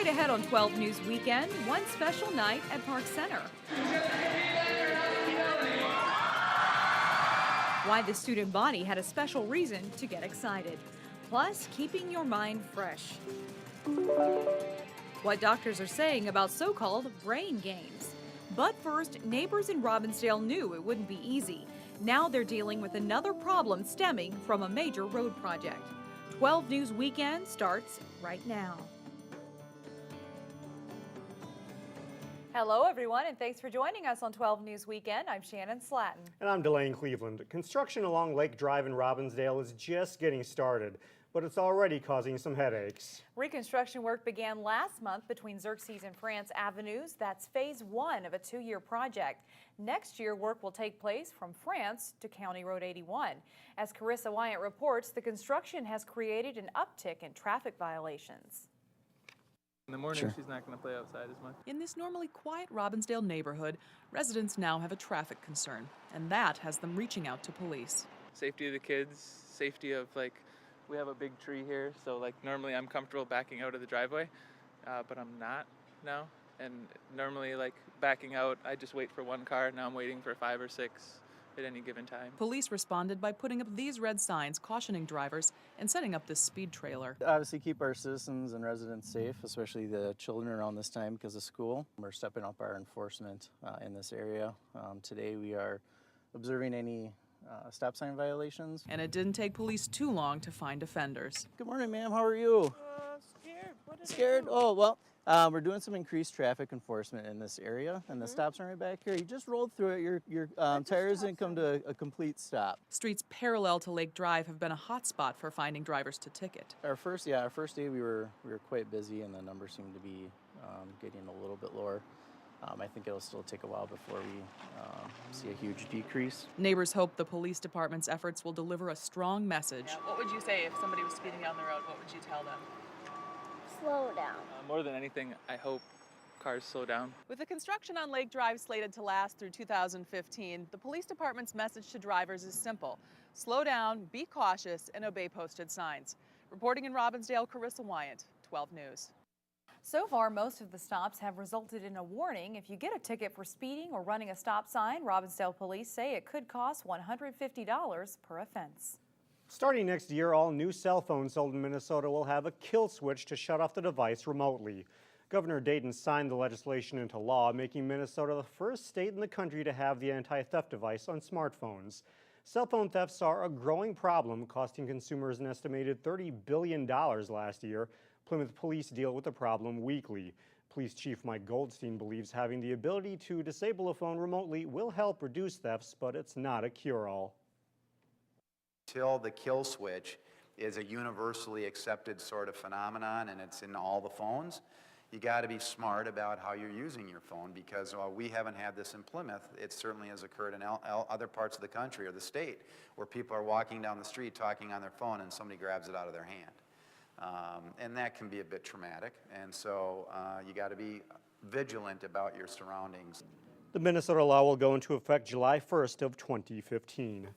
Straight ahead on 12 News Weekend, one special night at Park Center. Why the student body had a special reason to get excited. Plus, keeping your mind fresh. What doctors are saying about so-called brain games. But first, neighbors in Robbinsdale knew it wouldn't be easy. Now they're dealing with another problem stemming from a major road project. 12 News Weekend starts right now. Hello, everyone, and thanks for joining us on 12 News Weekend. I'm Shannon Slatton. And I'm Blaine Cleveland. Construction along Lake Drive in Robbinsdale is just getting started, but it's already causing some headaches. Reconstruction work began last month between Xerxes and France Avenues. That's phase 1 of a 2-year project. Next year, work will take place from France to County Road 81. As Carissa Wyatt reports, the construction has created an uptick in traffic violations. In the morning, she's not going to play outside as much. In this normally quiet Robbinsdale neighborhood, residents now have a traffic concern, and that has them reaching out to police. Safety of the kids, safety of, we have a big tree here, so, normally I'm comfortable backing out of the driveway, but I'm not now. And normally, backing out, I just wait for one car. Now I'm waiting for 5 or 6 at any given time. Police responded by putting up these red signs cautioning drivers and setting up this speed trailer. Obviously keep our citizens and residents safe, especially the children around this time because of school. We're stepping up our enforcement in this area. Today we are observing any stop sign violations. And it didn't take police too long to find offenders. Good morning, ma'am. How are you? Scared. What is Scared? Oh, well. We're doing some increased traffic enforcement in this area, and the stop sign right back here. You just rolled through it. Your tires didn't come to a complete stop. Streets parallel to Lake Drive have been a hot spot for finding drivers to ticket. Our first day we were quite busy, and the numbers seemed to be getting a little bit lower. I think it'll still take a while before we see a huge decrease. Neighbors hope the police department's efforts will deliver a strong message. Yeah, what would you say if somebody was speeding down the road? What would you tell them? Slow down. More than anything, I hope cars slow down. With the construction on Lake Drive slated to last through 2015, the police department's message to drivers is simple. Slow down, be cautious, and obey posted signs. Reporting in Robbinsdale, Carissa Wyatt, 12 News. So far, most of the stops have resulted in a warning. If you get a ticket for speeding or running a stop sign, Robbinsdale police say it could cost $150 per offense. Starting next year, all new cell phones sold in Minnesota will have a kill switch to shut off the device remotely. Governor Dayton signed the legislation into law, making Minnesota the first state in the country to have the anti-theft device on smartphones. Cell phone thefts are a growing problem, costing consumers an estimated $30 billion last year. Plymouth police deal with the problem weekly. Police Chief Mike Goldstein believes having the ability to disable a phone remotely will help reduce thefts, but it's not a cure-all. Till the kill switch is a universally accepted sort of phenomenon and it's in all the phones, you got to be smart about how you're using your phone, because while we haven't had this in Plymouth, it certainly has occurred in other parts of the country or the state where people are walking down the street talking on their phone and somebody grabs it out of their hand. And that can be a bit traumatic, and so you got to be vigilant about your surroundings. The Minnesota law will go into effect July 1st of 2015.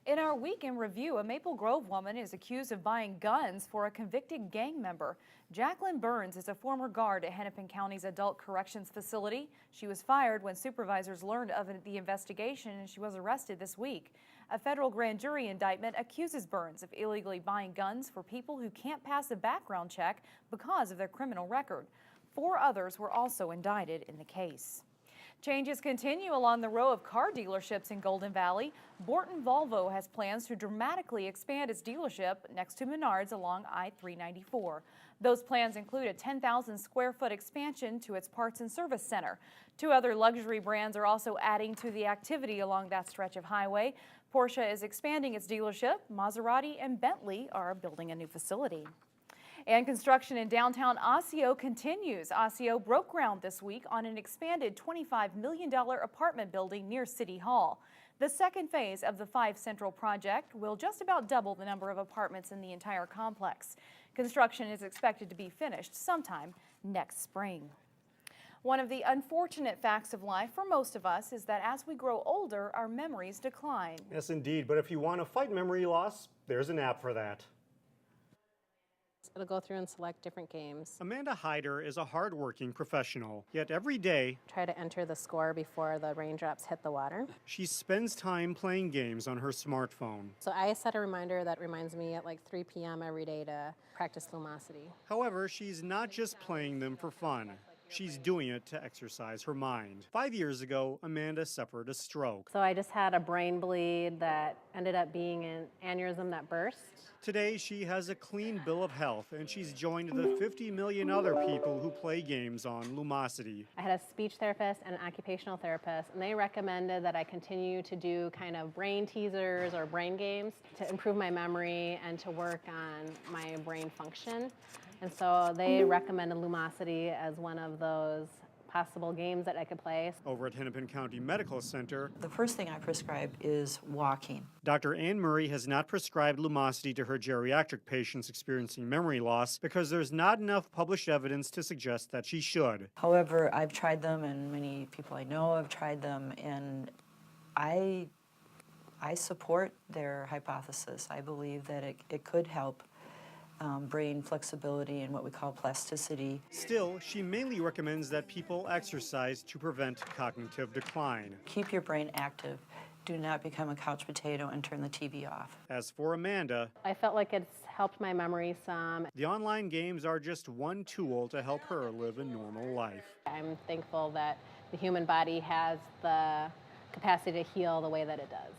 In our weekend review, a Maple Grove woman is accused of buying guns for a convicted gang member. Jacqueline Burns is a former guard at Hennepin County's Adult Corrections Facility. She was fired when supervisors learned of the investigation, and she was arrested this week. A federal grand jury indictment accuses Burns of illegally buying guns for people who can't pass a background check because of their criminal record. 4 others were also indicted in the case. Changes continue along the row of car dealerships in Golden Valley. Borton Volvo has plans to dramatically expand its dealership next to Menards along I-394. Those plans include a 10,000 square foot expansion to its parts and service center. 2 other luxury brands are also adding to the activity along that stretch of highway. Porsche is expanding its dealership. Maserati and Bentley are building a new facility. And construction in downtown Osseo continues. Osseo broke ground this week on an expanded $25 million apartment building near City Hall. The second phase of the 5 Central project will just about double the number of apartments in the entire complex. Construction is expected to be finished sometime next spring. One of the unfortunate facts of life for most of us is that as we grow older, our memories decline. Yes, indeed. But if you want to fight memory loss, there's an app for that. It'll go through and select different games. Amanda Hyder is a hardworking professional, yet every day Try to enter the score before the raindrops hit the water. she spends time playing games on her smartphone. So I set a reminder that reminds me at like 3 p.m. every day to practice Lumosity. However, she's not just playing them for fun. She's doing it to exercise her mind. 5 years ago, Amanda suffered a stroke. So I just had a brain bleed that ended up being an aneurysm that burst. Today, she has a clean bill of health, and she's joined the 50 million other people who play games on Lumosity. I had a speech therapist and an occupational therapist, and they recommended that I continue to do kind of brain teasers or brain games to improve my memory and to work on my brain function. And so they recommended Lumosity as one of those possible games that I could play. Over at Hennepin County Medical Center, The first thing I prescribe is walking. Dr. Ann Murray has not prescribed Lumosity to her geriatric patients experiencing memory loss because there's not enough published evidence to suggest that she should. However, I've tried them, and many people I know have tried them, and I support their hypothesis. I believe that it could help brain flexibility and what we call plasticity. Still, she mainly recommends that people exercise to prevent cognitive decline. Keep your brain active. Do not become a couch potato and turn the TV off. As for Amanda, I felt like it's helped my memory some. the online games are just one tool to help her live a normal life. I'm thankful that the human body has the capacity to heal the way that it does.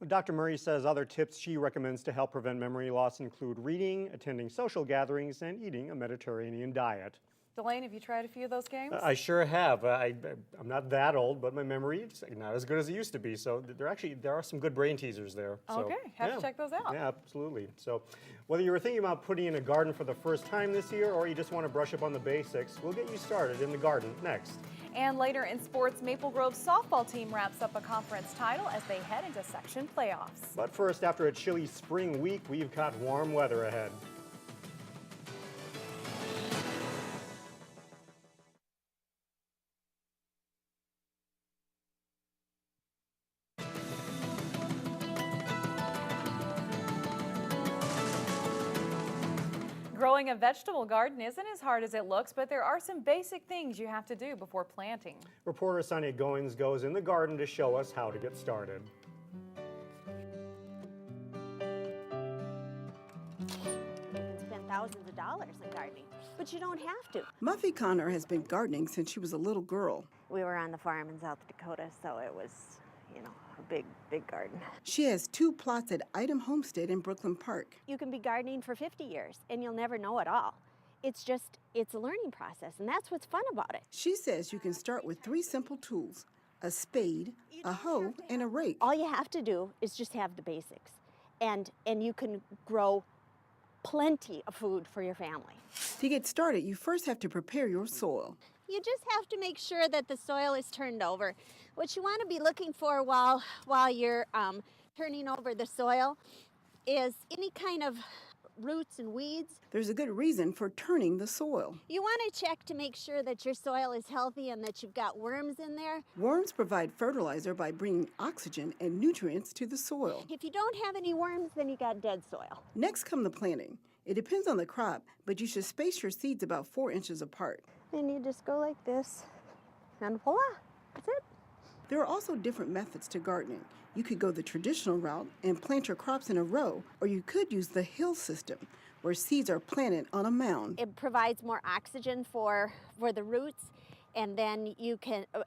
Dr. Murray says other tips she recommends to help prevent memory loss include reading, attending social gatherings, and eating a Mediterranean diet. Blaine, have you tried a few of those games? I sure have. I'm not that old, but my memory is not as good as it used to be. So there are some good brain teasers there. So, Okay, have to check those out. Yeah, absolutely. So whether you were thinking about putting in a garden for the first time this year or you just want to brush up on the basics, we'll get you started in the garden next. And later in sports, Maple Grove's softball team wraps up a conference title as they head into section playoffs. But first, after a chilly spring week, we've got warm weather ahead. Growing a vegetable garden isn't as hard as it looks, but there are some basic things you have to do before planting. Reporter Sonia Goins goes in the garden to show us how to get started. Spend thousands of dollars in gardening, but you don't have to. Muffy Connor has been gardening since she was a little girl. We were on the farm in South Dakota, so it was, a big garden. She has 2 plots at Item Homestead in Brooklyn Park. You can be gardening for 50 years, and you'll never know it all. It's a learning process, and that's what's fun about it. She says you can start with 3 simple tools: a spade, a hoe, and a rake. All you have to do is just have the basics, and you can grow plenty of food for your family. To get started, you first have to prepare your soil. You just have to make sure that the soil is turned over. What you want to be looking for while you're turning over the soil is any kind of roots and weeds. There's a good reason for turning the soil. You want to check to make sure that your soil is healthy and that you've got worms in there. Worms provide fertilizer by bringing oxygen and nutrients to the soil. If you don't have any worms, then you got dead soil. Next come the planting. It depends on the crop, but you should space your seeds about 4 inches apart. And you just go like this, and voila, that's it. There are also different methods to gardening. You could go the traditional route and plant your crops in a row, or you could use the hill system, where seeds are planted on a mound. It provides more oxygen for the roots, and then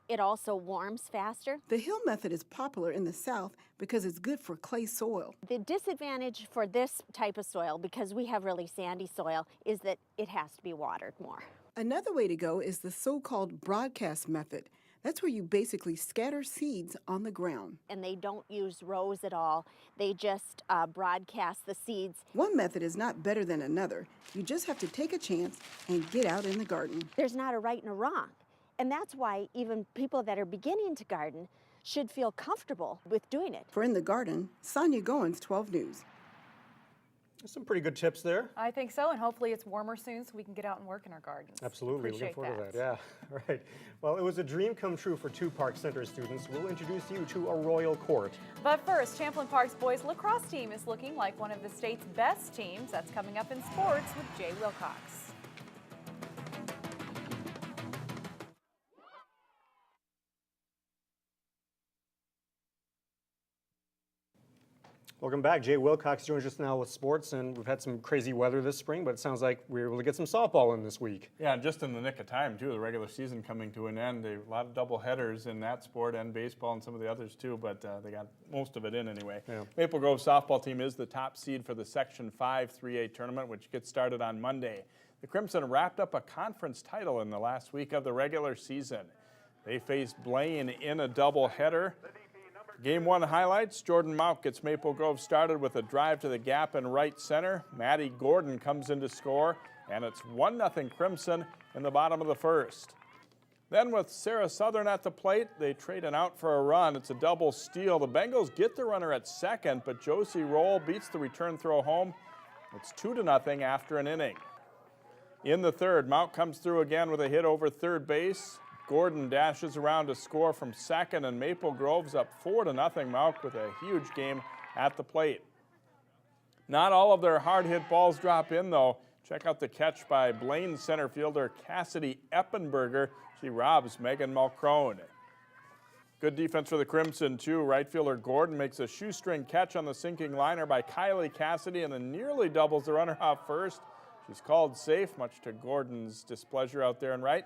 it also warms faster. The hill method is popular in the South because it's good for clay soil. The disadvantage for this type of soil, because we have really sandy soil, is that it has to be watered more. Another way to go is the so-called broadcast method. That's where you basically scatter seeds on the ground. And they don't use rows at all. They just broadcast the seeds. One method is not better than another. You just have to take a chance and get out in the garden. There's not a right and a wrong. And that's why even people that are beginning to garden should feel comfortable with doing it. For In the Garden, Sonia Goins, 12 News. Some pretty good tips there. I think so, and hopefully it's warmer soon so we can get out and work in our gardens. Absolutely, looking Appreciate forward to that. Yeah, all right. Well, it was a dream come true for two Park Center students. We'll introduce you to a royal court. But first, Champlin Park's boys lacrosse team is looking like one of the state's best teams. That's coming up in sports with Jay Wilcox. Welcome back. Jay Wilcox joins us now with sports, and we've had some crazy weather this spring, but it sounds like we were able to get some softball in this week. Yeah, just in the nick of time, too. The regular season coming to an end. A lot of double headers in that sport and baseball and some of the others, too, but they got most of it in anyway. Yeah. Maple Grove softball team is the top seed for the Section 5 3A tournament, which gets started on Monday. The Crimson wrapped up a conference title in the last week of the regular season. They faced Blaine in a double header. Game 1 highlights, Jordan Mount gets Maple Grove started with a drive to the gap in right center. Maddie Gordon comes in to score, and it's 1-0 Crimson in the bottom of the first. Then with Sarah Southern at the plate, they trade an out for a run. It's a double steal. The Bengals get the runner at second, but Josie Roll beats the return throw home. It's 2-0 after an inning. In the third, Mount comes through again with a hit over third base. Gordon dashes around to score from second, and Maple Grove's up 4-0 Mount with a huge game at the plate. Not all of their hard-hit balls drop in, though. Check out the catch by Blaine center fielder Cassidy Eppenberger. She robs Megan Mulcrone. Good defense for the Crimson, too. Right fielder Gordon makes a shoestring catch on the sinking liner by Kylie Cassidy and then nearly doubles the runner off first. She's called safe, much to Gordon's displeasure out there in right.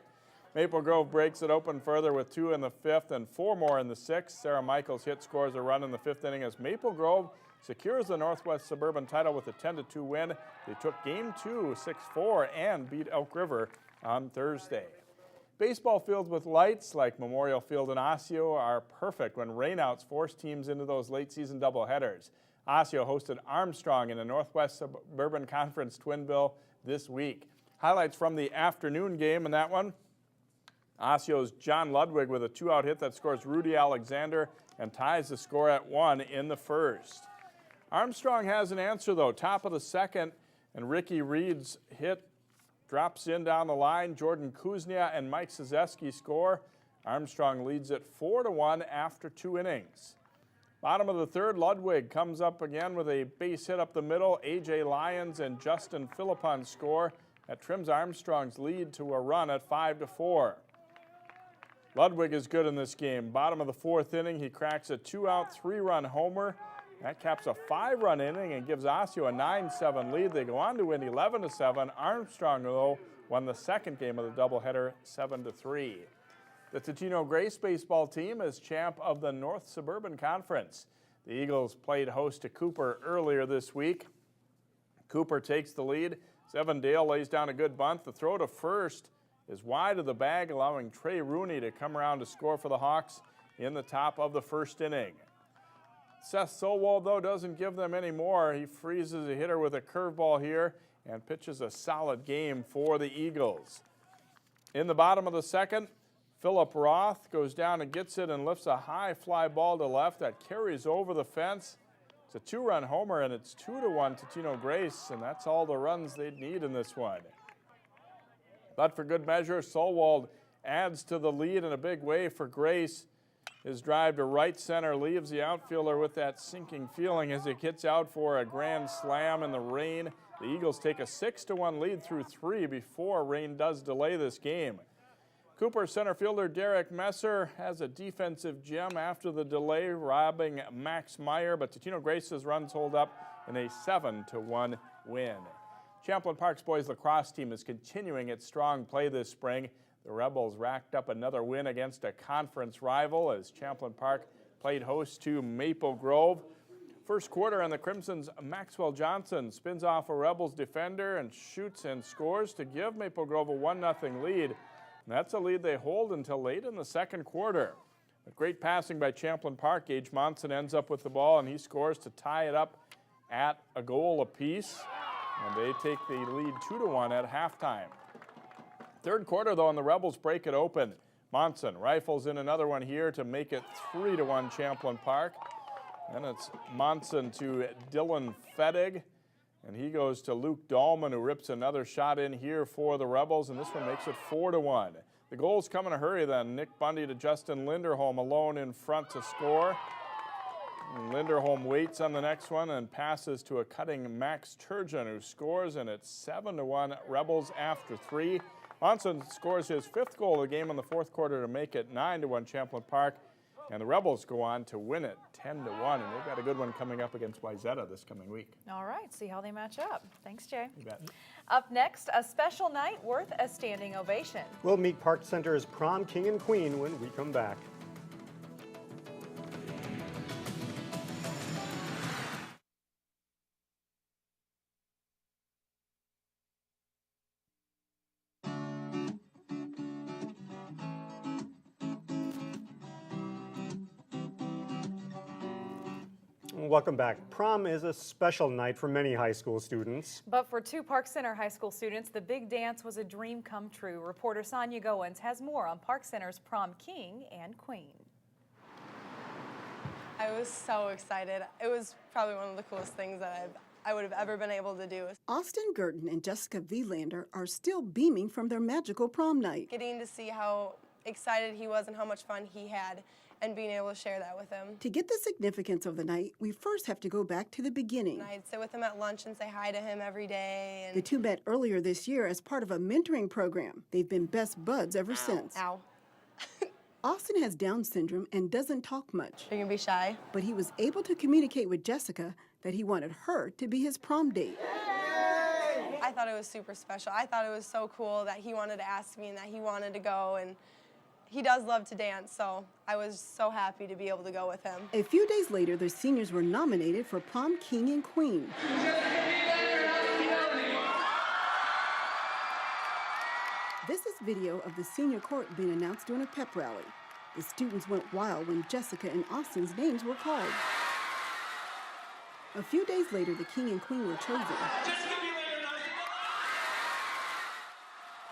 Maple Grove breaks it open further with 2 in the 5th and 4 more in the 6th. Sarah Michaels' hit scores a run in the 5th inning as Maple Grove secures the Northwest Suburban title with a 10-2 win. They took Game 2 6-4 and beat Elk River on Thursday. Baseball fields with lights like Memorial Field and Osseo are perfect when rainouts force teams into those late-season doubleheaders. Osseo hosted Armstrong in the Northwest Suburban Conference Twin Bill this week. Highlights from the afternoon game in that one. Osseo's John Ludwig with a 2-out hit that scores Rudy Alexander and ties the score at 1 in the first. Armstrong has an answer, though. Top of the second, and Ricky Reed's hit drops in down the line. Jordan Kuznia and Mike Szewski score. Armstrong leads it 4-1 after 2 innings. Bottom of the third, Ludwig comes up again with a base hit up the middle. A.J. Lyons and Justin Philippon score. That trims Armstrong's lead to a run at 5-4. Ludwig is good in this game. Bottom of the 4th inning, he cracks a 2-out, 3-run homer. That caps a 5-run inning and gives Osseo a 9-7 lead. They go on to win 11-7. Armstrong, though, won the second game of the doubleheader 7-3. The Totino Grace baseball team is champ of the North Suburban Conference. The Eagles played host to Cooper earlier this week. Cooper takes the lead. Seven Dale lays down a good bunt. The throw to first is wide of the bag, allowing Trey Rooney to come around to score for the Hawks in the top of the first inning. Seth Sowald, though, doesn't give them any more. He freezes a hitter with a curveball here and pitches a solid game for the Eagles. In the bottom of the second, Philip Roth goes down and gets it and lifts a high fly ball to left that carries over the fence. It's a 2-run homer, and it's 2-1 to Totino Grace, and that's all the runs they'd need in this one. But for good measure, Solwald adds to the lead in a big way for Grace. His drive to right center leaves the outfielder with that sinking feeling as it gets out for a grand slam in the rain. The Eagles take a 6-1 lead through 3 before rain does delay this game. Cooper center fielder Derek Messer has a defensive gem after the delay, robbing Max Meyer, but Totino Grace's runs hold up in a 7-1 win. Champlin Park's boys lacrosse team is continuing its strong play this spring. The Rebels racked up another win against a conference rival as Champlin Park played host to Maple Grove. First quarter, and the Crimson's Maxwell Johnson spins off a Rebels defender and shoots and scores to give Maple Grove a 1-0 lead. And that's a lead they hold until late in the second quarter. But great passing by Champlin Park. Gage Monson ends up with the ball, and he scores to tie it up at a goal apiece. And they take the lead 2-1 at halftime. Third quarter, though, and the Rebels break it open. Monson rifles in another one here to make it 3-1 Champlin Park. Then it's Monson to Dylan Fedig. And he goes to Luke Dahlman, who rips another shot in here for the Rebels, and this one makes it 4-1. The goals come in a hurry then. Nick Bundy to Justin Linderholm alone in front to score. And Linderholm waits on the next one and passes to a cutting Max Turgeon, who scores, and it's 7-1 Rebels after 3. Monson scores his 5th goal of the game in the 4th quarter to make it 9-1 Champlin Park. And the Rebels go on to win it 10-1, and they've got a good one coming up against Wayzata this coming week. All right, see how they match up. Thanks, Jay. You bet. Up next, a special night worth a standing ovation. We'll meet Park Center's prom king and queen when we come back. Welcome back. Prom is a special night for many high school students. But for 2 Park Center high school students, the big dance was a dream come true. Reporter Sonia Goins has more on Park Center's prom king and queen. I was so excited. It was probably one of the coolest things that I would have ever been able to do. Austin Gurton and Jessica Vielander are still beaming from their magical prom night. Getting to see how excited he was and how much fun he had, and being able to share that with him. To get the significance of the night, we first have to go back to the beginning. And I'd sit with him at lunch and say hi to him every day. And The two met earlier this year as part of a mentoring program. They've been best buds ever since. Ow. Austin has Down syndrome and doesn't talk much. You're gonna be shy? But he was able to communicate with Jessica that he wanted her to be his prom date. I thought it was super special. I thought it was so cool that he wanted to ask me and that he wanted to go, and he does love to dance, so I was so happy to be able to go with him. A few days later, the seniors were nominated for prom king and queen. This is video of the senior court being announced during a pep rally. The students went wild when Jessica and Austin's names were called. A few days later, the king and queen were chosen.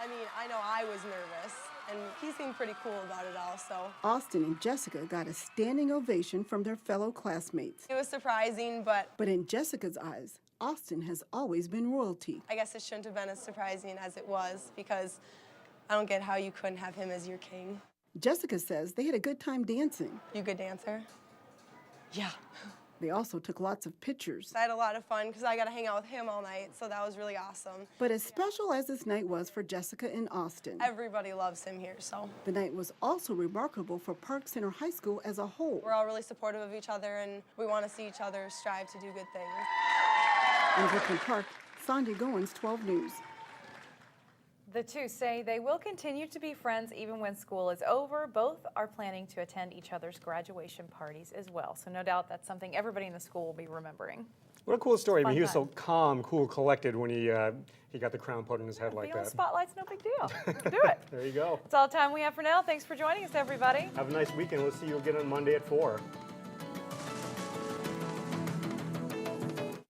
I mean, I know I was nervous, and he seemed pretty cool about it all, so. Austin and Jessica got a standing ovation from their fellow classmates. It was surprising, but But in Jessica's eyes, Austin has always been royalty. I guess it shouldn't have been as surprising as it was, because I don't get how you couldn't have him as your king. Jessica says they had a good time dancing. You a good dancer? Yeah. They also took lots of pictures. I had a lot of fun because I got to hang out with him all night, so that was really awesome. But as special as this night was for Jessica and Austin, Everybody loves him here, so. the night was also remarkable for Park Center High School as a whole. We're all really supportive of each other, and we want to see each other strive to do good things. In Brooklyn Park, Sonia Goins, 12 News. The two say they will continue to be friends even when school is over. Both are planning to attend each other's graduation parties as well. So no doubt that's something everybody in the school will be remembering. What a cool story. I mean, Fun he was so time. calm, cool, collected when he got the crown put in his head like Being on the that. spotlight's no big deal. Do it. There you go. That's all the time we have for now. Thanks for joining us, everybody. Have a nice weekend. We'll see you again on Monday at 4.